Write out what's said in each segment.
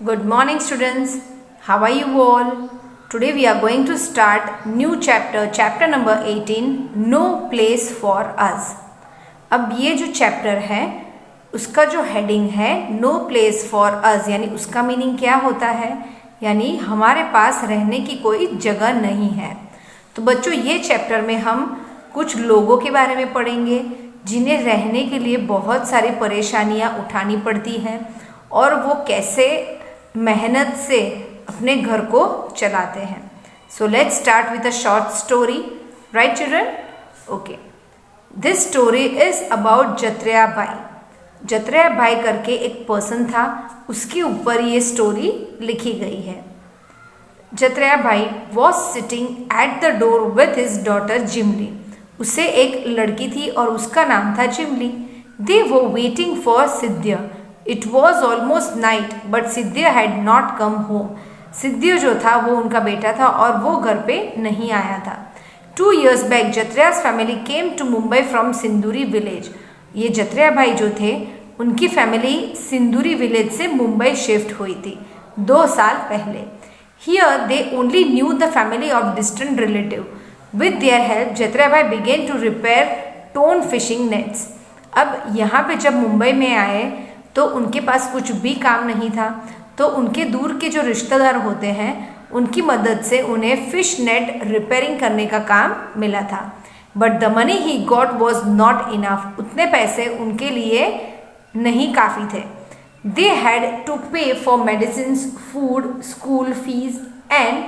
Good morning students. How are you all? Today we are going to start new chapter number 18, No Place for Us. अब ये जो chapter है उसका जो heading है No Place for Us, यानी उसका मीनिंग क्या होता है, यानी हमारे पास रहने की कोई जगह नहीं है। तो बच्चों ये चैप्टर में हम कुछ लोगों के बारे में पढ़ेंगे जिन्हें रहने के लिए बहुत सारी परेशानियां उठानी पड़ती हैं और वो कैसे मेहनत से अपने घर को चलाते हैं। So let's start with a short story, right children? Okay, this story is about Jatreya bhai. Jatreya भाई करके एक पर्सन था, उसके ऊपर ये स्टोरी लिखी गई है। Jatreya bhai was sitting at the door with his daughter Jimli. उसे एक लड़की थी और उसका नाम था Jimli. They were waiting for Siddhya. It was almost night but Siddhya had not come home. Siddhya जो था वो उनका बेटा था और वो घर पे नहीं आया था। 2 years back Jatreya's family came to Mumbai from Sinduri village. ये जत्रेया भाई जो थे उनकी फैमिली सिंदूरी विलेज से मुंबई शिफ्ट हुई थी 2 साल पहले। Here they only knew the family of distant relative. With their help Jatreya bhai began to repair torn fishing nets. अब यहाँ पे जब मुंबई में आए तो उनके पास कुछ भी काम नहीं था, तो उनके दूर के जो रिश्तेदार होते हैं उनकी मदद से उन्हें फिश नेट रिपेयरिंग करने का काम मिला था। But the money he got was not enough. उतने पैसे उनके लिए नहीं काफ़ी थे। दे हैड टू पे for medicine, food, school fees and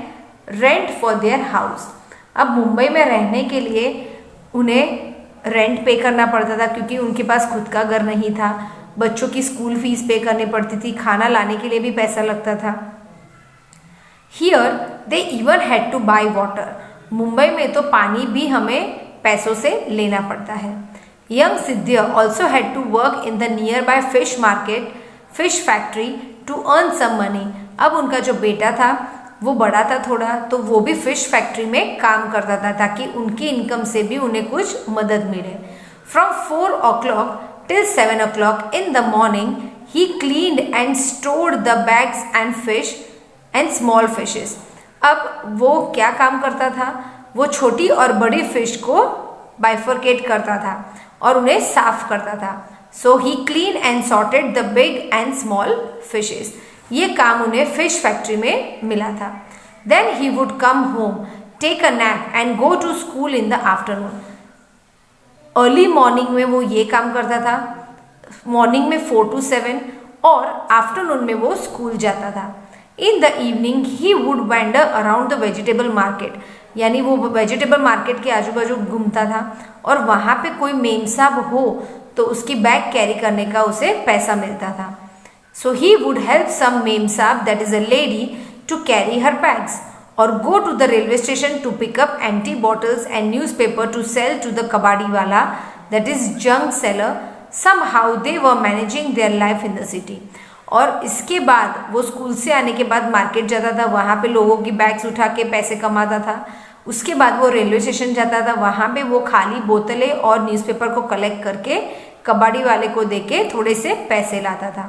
rent for their house. अब मुंबई में रहने के लिए उन्हें रेंट पे करना पड़ता था क्योंकि उनके पास खुद का घर नहीं था। बच्चों की स्कूल फीस पे करनी पड़ती थी, खाना लाने के लिए भी पैसा लगता था। Here they even had to buy water. Mumbai में तो पानी भी हमें पैसों से लेना पड़ता है। Young Siddhya also had to work in the nearby fish market, fish factory to earn some money. अब उनका जो बेटा था वो बड़ा था थोड़ा, तो वो भी फिश फैक्ट्री में काम करता था ताकि उनकी इनकम से भी उन्हें कुछ मदद मिले। From 4 o'clock till 7 o'clock in the morning, he cleaned and stored the bags and fish and small fishes. अब वो क्या काम करता था? वो छोटी और बड़ी फिश को बाइफरकेट करता था और उन्हें साफ करता था। So he cleaned and sorted the big and small fishes. ये काम उन्हें फिश फैक्ट्री में मिला था। Then he would come home, take a nap and go to school in the afternoon. Early morning में वो ये काम करता था, मॉर्निंग में 4 to 7 और आफ्टरनून में वो स्कूल जाता था। In the evening he would wander around the vegetable market, यानी वो वेजिटेबल मार्केट के आजू बाजू घूमता था और वहाँ पे कोई मेम साहब हो तो उसकी बैग कैरी करने का उसे पैसा मिलता था। So he would help some memsahib, that is a lady, to carry her bags or go to the railway station to pick up empty bottles and newspaper to sell to the kabadi wala, that is junk seller. Somehow they were managing their life in the city. और इसके बाद वो school से आने के बाद market जाता था, वहाँ पे लोगों की बैग्स उठा के पैसे कमाता था। उसके बाद वो रेलवे स्टेशन जाता था, वहाँ पे वो खाली बोतलें और न्यूज़पेपर को कलेक्ट करके कबाड़ी वाले को दे के थोड़े से पैसे लाता था।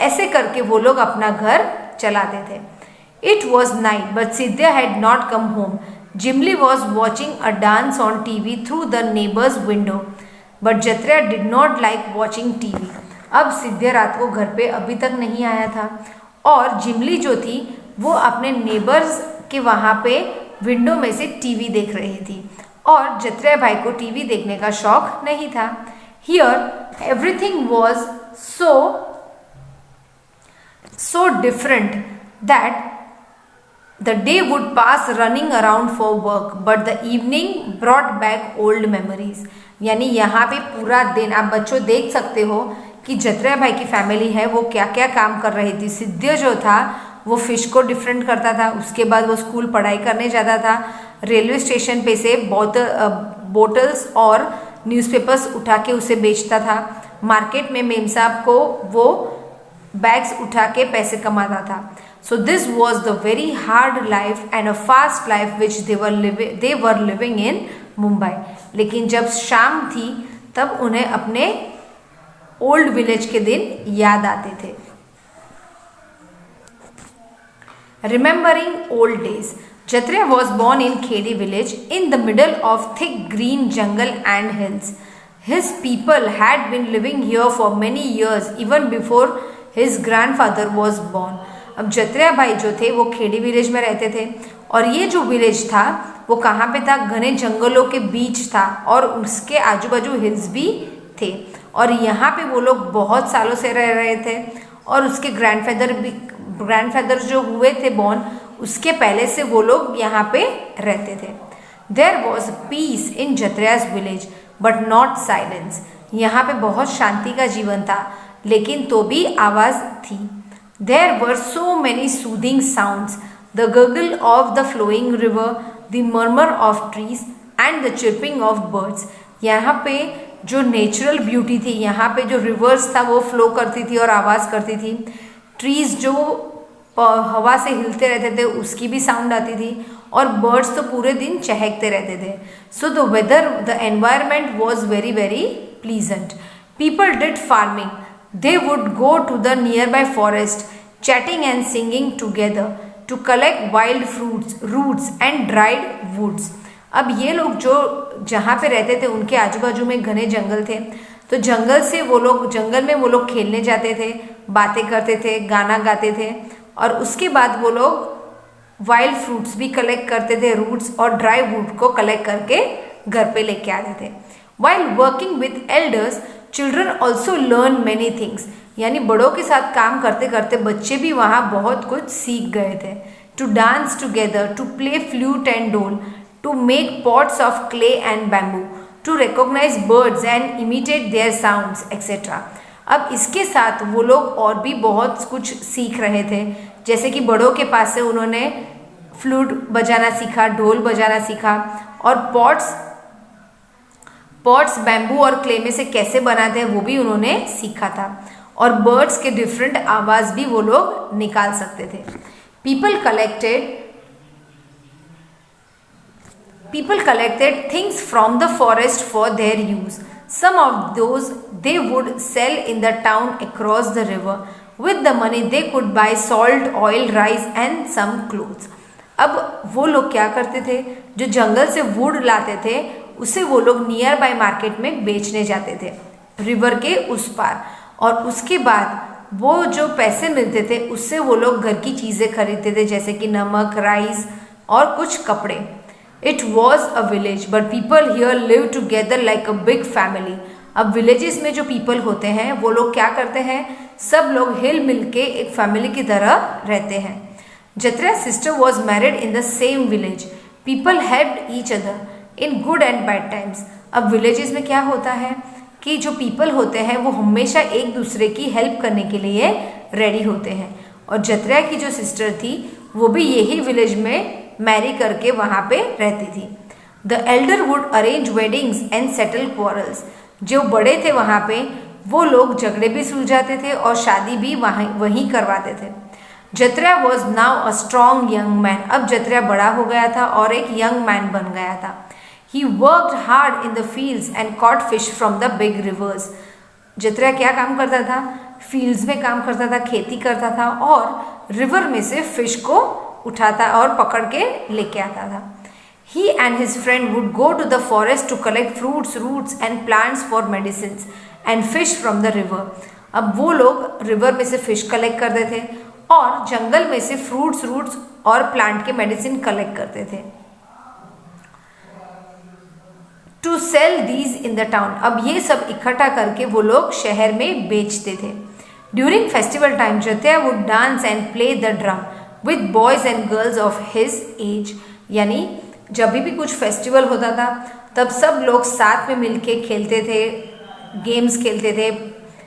ऐसे करके वो लोग अपना घर चलाते थे। It was night, but Siddhya had not come home. Jimli was watching a dance on TV through the neighbor's window, but Jatreya did not like watching TV. अब सिद्ध्या रात को घर पे अभी तक नहीं आया था और जिमली जो थी वो अपने नेबर्स के वहाँ पे विंडो में से टीवी देख रही थी और जत्रेया भाई को टीवी देखने का शौक नहीं था। Here everything was so different that the day would pass running around for work, but the evening brought back old memories. यानी यहाँ पे पूरा दिन आप बच्चों देख सकते हो कि जत्रेया भाई की फैमिली है वो क्या क्या काम कर रही थी। सिद्ध्य जो था वो फिश को डिफरेंट करता था, उसके बाद वो स्कूल पढ़ाई करने जाता था, रेलवे स्टेशन पे से बोटल्स और न्यूज़पेपर्स उठा के उसे बेचता था, मार्केट में मेम साहब को वो बैग्स उठा के पैसे कमाता था। So this was the very hard life and a fast life which they were living in Mumbai. लेकिन जब शाम थी तब उन्हें अपने ओल्ड विलेज के दिन याद आते थे। Remembering old days. Jatreya was born in Khedi village in the middle of thick green jungle and hills. His people had been living here for many years even before his grandfather was born. अब जत्रेया भाई जो थे वो Khedi village में रहते थे और ये जो विलेज था वो कहाँ पे था, घने जंगलों के बीच था और उसके आजू बाजू हिल्स भी थे और यहाँ पे वो लोग बहुत सालों से रह रहे थे और उसके ग्रैंडफादर जो हुए थे बॉर्न, उसके पहले से वो लोग यहाँ पे रहते थे. There was peace in Jatreya's village but not silence. यहाँ पे बहुत शांति का जीवन था लेकिन तो भी आवाज़ थी. There were so many soothing sounds, the gurgle of the flowing river, the murmur of trees and the chirping of birds. यहाँ पे जो नेचुरल ब्यूटी थी, यहाँ पे जो रिवर्स था वो फ्लो करती थी और आवाज़ करती थी. ट्रीज जो हवा से हिलते रहते थे उसकी भी साउंड आती थी और बर्ड्स तो पूरे दिन चहकते रहते थे. So the weather, the environment was very very pleasant. People did farming. They would go to the nearby forest, chatting and singing together to collect wild fruits, roots and dried woods. अब ये लोग जो जहाँ पे रहते थे उनके आजू बाजू में घने जंगल थे, तो जंगल में वो लोग खेलने जाते थे, बातें करते थे, गाना गाते थे और उसके बाद वो लोग वाइल्ड फ्रूट्स भी कलेक्ट करते थे, रूट्स और ड्राई वुड को कलेक्ट करके घर पे लेके आते थे. While working with elders, children also learn many things. यानी बड़ों के साथ काम करते करते बच्चे भी वहाँ बहुत कुछ सीख गए थे. To dance together, to play flute and dhol, to make pots of clay and bamboo, to recognize birds and imitate their sounds, etc. अब इसके साथ वो लोग और भी बहुत कुछ सीख रहे थे, जैसे कि बड़ों के पास से उन्होंने फ्लूट बजाना सीखा, ढोल बजाना सीखा और पॉट्स बैम्बू और क्ले में से कैसे बनाते हैं वो भी उन्होंने सीखा था और बर्ड्स के डिफरेंट आवाज़ भी वो लोग निकाल सकते थे. People collected things from the forest for their use. Some of those they would sell in the town across the river. With the money they could buy salt, oil, rice and some clothes. अब वो लोग क्या करते थे, जो जंगल से would लाते थे उसे वो लोग नियर बाय मार्केट में बेचने जाते थे रिवर के उस पार और उसके बाद वो जो पैसे मिलते थे उससे वो लोग घर की चीज़ें खरीदते थे, जैसे कि नमक, राइस और कुछ कपड़े. It was a village, but people here live together like a big family. अब विलेजेस में जो पीपल होते हैं वो लोग क्या करते हैं, सब लोग हिल मिल के एक फैमिली की तरह रहते हैं. Jatreya sister was married in the same village. People helped each other in good and bad times. अब विलेजेस में क्या होता है कि जो पीपल होते हैं वो हमेशा एक दूसरे की हेल्प करने के लिए रेडी होते हैं और जत्रेया की जो सिस्टर थी वो भी यही विलेज में मैरी करके वहाँ पे रहती थी. The Elder would arrange weddings and settle quarrels. जो बड़े थे वहाँ पे वो लोग झगड़े भी सुलझाते थे और शादी भी वहीं करवाते थे. Jatreya was now a strong young man. अब जत्रेया बड़ा हो गया था और एक यंग मैन बन गया था. He worked hard in the fields and caught fish from the big rivers. Jatreya क्या काम करता था, फील्ड्स में काम करता था, खेती करता था और रिवर में से फिश को उठाता और पकड़ के लेके आता था. He and his friend would go to the forest to collect fruits, roots and plants for medicines and fish from the river. अब वो लोग रिवर में से फिश कलेक्ट करते थे और जंगल में से फ्रूट्स, रूट्स और प्लांट के मेडिसिन कलेक्ट करते थे. To sell these in the town. अब ये सब इकट्ठा करके वो लोग शहर में बेचते थे. During festival time Jatreya would dance and play the drum with boys and girls of his age. यानी जब भी कुछ फेस्टिवल होता था तब सब लोग साथ में मिलके खेलते थे, गेम्स खेलते थे,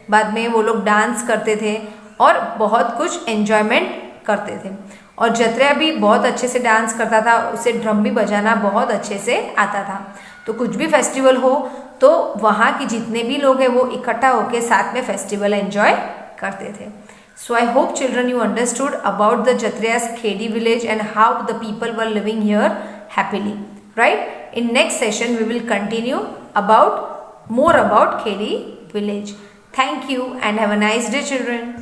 बाद में वो लोग डांस करते थे और बहुत कुछ एन्जॉयमेंट करते थे. और जत्रेया भी बहुत अच्छे से डांस करता था, उसे ड्रम भी बजाना बहुत अच्छे से आता था. तो कुछ भी फेस्टिवल हो तो वहाँ के जितने भी लोग हैं वो इकट्ठा होकर साथ में फेस्टिवल एंजॉय करते थे. So I hope children you understood about the Jatreya's Khedi village and how the people were living here happily, right? In next session we will continue more about Khedi village. Thank you and have a nice day children.